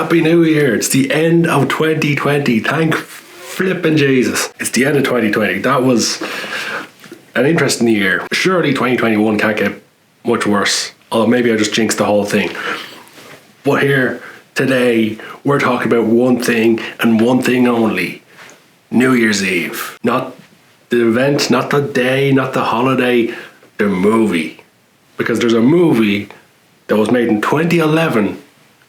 Happy New Year. It's the end of 2020. Thank flippin' Jesus. It's the end of 2020. That was an interesting year. Surely 2021 can't get much worse. Although maybe I just jinxed the whole thing. But here, today, we're talking about one thing and one thing only. New Year's Eve. Not the event, not the day, not the holiday, the movie. Because there's a movie that was made in 2011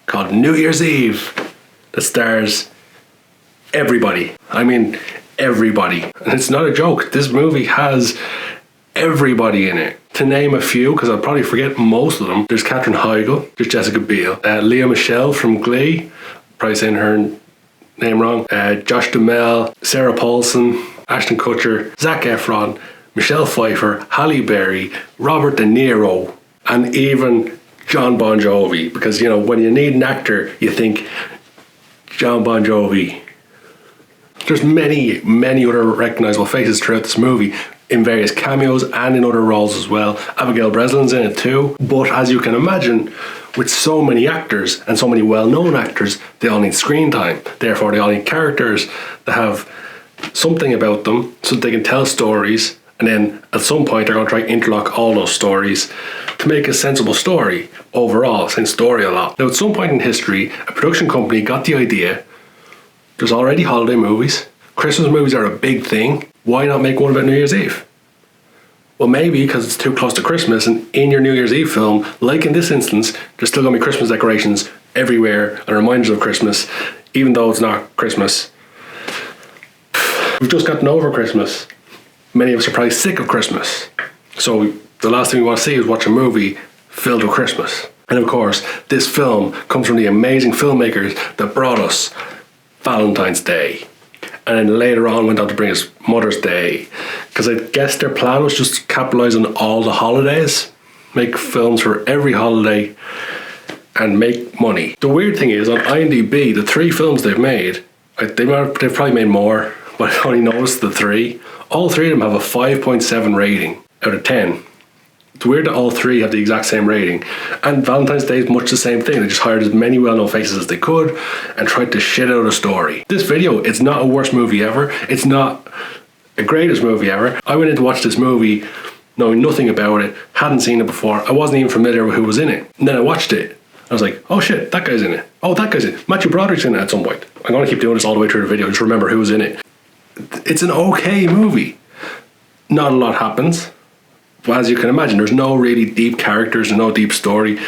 called New Year's Eve that stars everybody. I mean, everybody. And it's not a joke. This movie has everybody in it. To name a few, because I'll probably forget most of them, there's Katherine Heigl, there's Jessica Biel, Lea Michele from Glee, probably saying her name wrong, Josh Duhamel, Sarah Paulson, Ashton Kutcher, Zac Efron, Michelle Pfeiffer, Halle Berry, Robert De Niro, and even Jon Bon Jovi. Because, you know, when you need an actor, you think Jon Bon Jovi. There's many, many other recognisable faces throughout this movie in various cameos and in other roles as well. Abigail Breslin's in it too. But as you can imagine, with so many actors and so many well-known actors, they all need screen time. Therefore, they all need characters that have something about them so that they can tell stories, and then at some point they're going to try to interlock all those stories to make a sensible story overall, saying story a lot. Now, at some point in history, a production company got the idea, there's already holiday movies, Christmas movies are a big thing, why not make one about New Year's Eve? Well, maybe because it's too close to Christmas, and in your New Year's Eve film, like in this instance, there's still going to be Christmas decorations everywhere and reminders of Christmas, even though it's not Christmas. We've just gotten over Christmas. Many of us are probably sick of Christmas. So the last thing we want to see is watch a movie filled with Christmas. And of course, this film comes from the amazing filmmakers that brought us Valentine's Day. And then later on went on to bring us Mother's Day. Because I guess their plan was just to capitalise on all the holidays, make films for every holiday, and make money. The weird thing is, on IMDb, the 3 films they've made, they've probably made more, but I only noticed the 3. All 3 of them have a 5.7 rating out of 10. It's weird that all 3 have the exact same rating. And Valentine's Day is much the same thing. They just hired as many well-known faces as they could and tried to shit out a story. This video, it's not a worst movie ever. It's not a greatest movie ever. I went in to watch this movie knowing nothing about it, hadn't seen it before. I wasn't even familiar with who was in it. And then I watched it. I was like, oh shit, that guy's in it. Oh, that guy's in it. Matthew Broderick's in it at some point. I'm going to keep doing this all the way through the video, just remember who was in it. It's an okay movie. Not a lot happens. But as you can imagine, there's no really deep characters and no deep story.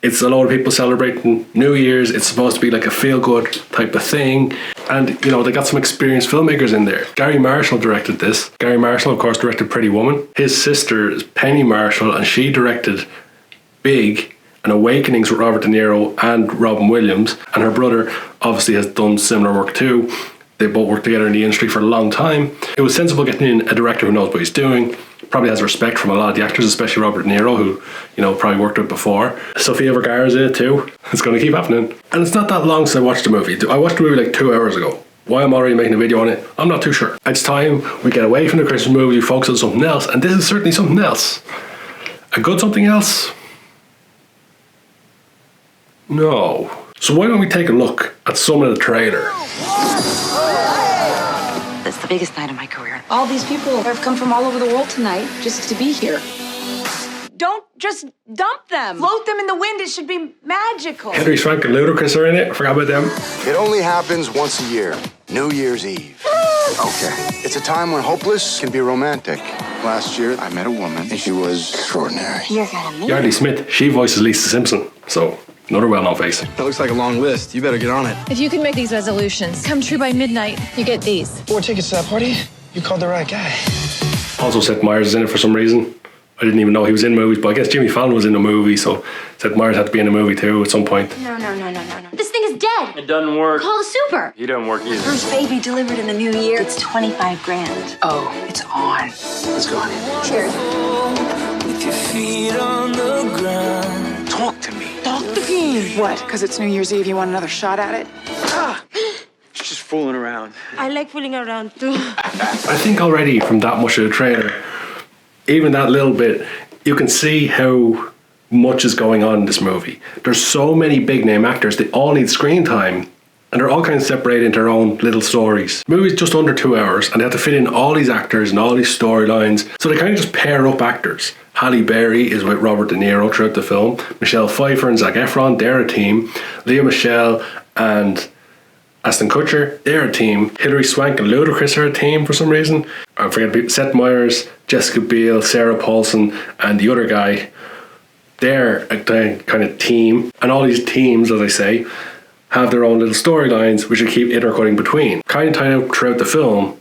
It's a lot of people celebrating New Year's. It's supposed to be like a feel-good type of thing. And, you know, they got some experienced filmmakers in there. Gary Marshall directed this. Gary Marshall, of course, directed Pretty Woman. His sister is Penny Marshall, and she directed Big and Awakenings with Robert De Niro and Robin Williams. And her brother obviously has done similar work too. They both worked together in the industry for a long time. It was sensible getting in a director who knows what he's doing, probably has respect from a lot of the actors, especially Robert De Niro, who, you know, probably worked with before. Sofia Vergara's in it too. It's going to keep happening. And it's not that long since I watched the movie. I watched the movie like 2 hours ago. Why I'm already making a video on it, I'm not too sure. It's time we get away from the Christmas movie, focus on something else, and this is certainly something else. A good something else? No. So why don't we take a look at some of the trailer? It's the biggest night of my career. All these people have come from all over the world tonight just to be here. Don't just dump them. Float them in the wind. It should be magical. Hilary Swank and Ludacris are in it. I forgot about them. It only happens once a year. New Year's Eve. Okay. It's a time when hopeless can be romantic. Last year, I met a woman, and she was extraordinary. You're gonna meet Yardley Smith, she voices Lisa Simpson. So, another well-known face. That looks like a long list. You better get on it. If you can make these resolutions come true by midnight, you get these. 4 tickets to that party? You called the right guy. Also, Seth Meyers is in it for some reason. I didn't even know he was in movies, but I guess Jimmy Fallon was in the movie, so Seth Meyers had to be in a movie too at some point. No. This thing is dead. It doesn't work. Call the super. He doesn't work either. First baby delivered in the new year. It's 25 grand. Oh, it's on. Let's go. Cheers. With your feet on the ground. Talk to me. Talk to me. What? Because it's New Year's Eve, you want another shot at it? She's just fooling around. I like fooling around too. I think already from that much of the trailer, even that little bit, you can see how much is going on in this movie. There's so many big name actors, they all need screen time, and they're all kind of separated into their own little stories. The movie's just under 2 hours, and they have to fit in all these actors and all these storylines, so they kind of just pair up actors. Halle Berry is with Robert De Niro throughout the film. Michelle Pfeiffer and Zac Efron, they're a team. Lea Michele and Aston Kutcher, they're a team. Hilary Swank and Ludacris are a team for some reason. I forget, Seth Meyers, Jessica Biel, Sarah Paulson, and the other guy, they're a kind of team. And all these teams, as I say, have their own little storylines which they keep intercutting between. Kind of tied out throughout the film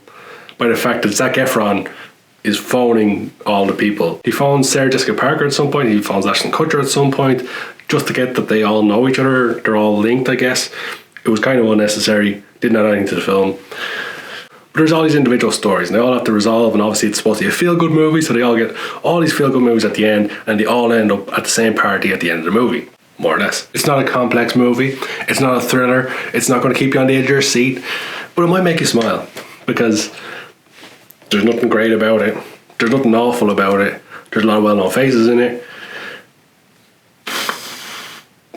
by the fact that Zac Efron is phoning all the people. He phones Sarah Jessica Parker at some point, he phones Ashton Kutcher at some point, just to get that they all know each other, they're all linked, I guess. It was kind of unnecessary, didn't add anything to the film. But there's all these individual stories, and they all have to resolve, and obviously it's supposed to be a feel-good movie, so they all get all these feel-good movies at the end, and they all end up at the same party at the end of the movie, more or less. It's not a complex movie, it's not a thriller, it's not going to keep you on the edge of your seat, but it might make you smile, because there's nothing great about it, there's nothing awful about it, there's a lot of well-known faces in it.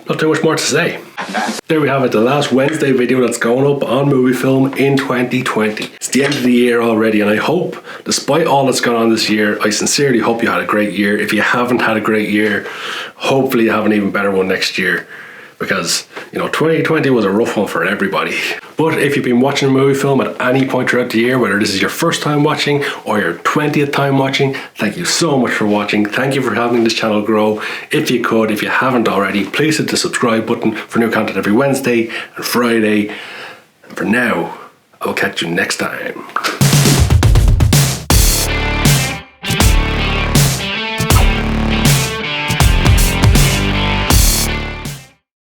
Not too much more to say. There we have it, the last Wednesday video that's going up on Movie Film in 2020. It's the end of the year already, and I hope, despite all that's gone on this year, I sincerely hope you had a great year. If you haven't had a great year, hopefully you have an even better one next year. Because, 2020 was a rough one for everybody. But if you've been watching a movie film at any point throughout the year, whether this is your first time watching or your 20th time watching, thank you so much for watching. Thank you for helping this channel grow. If you haven't already, please hit the subscribe button for new content every Wednesday and Friday. And for now, I will catch you next time.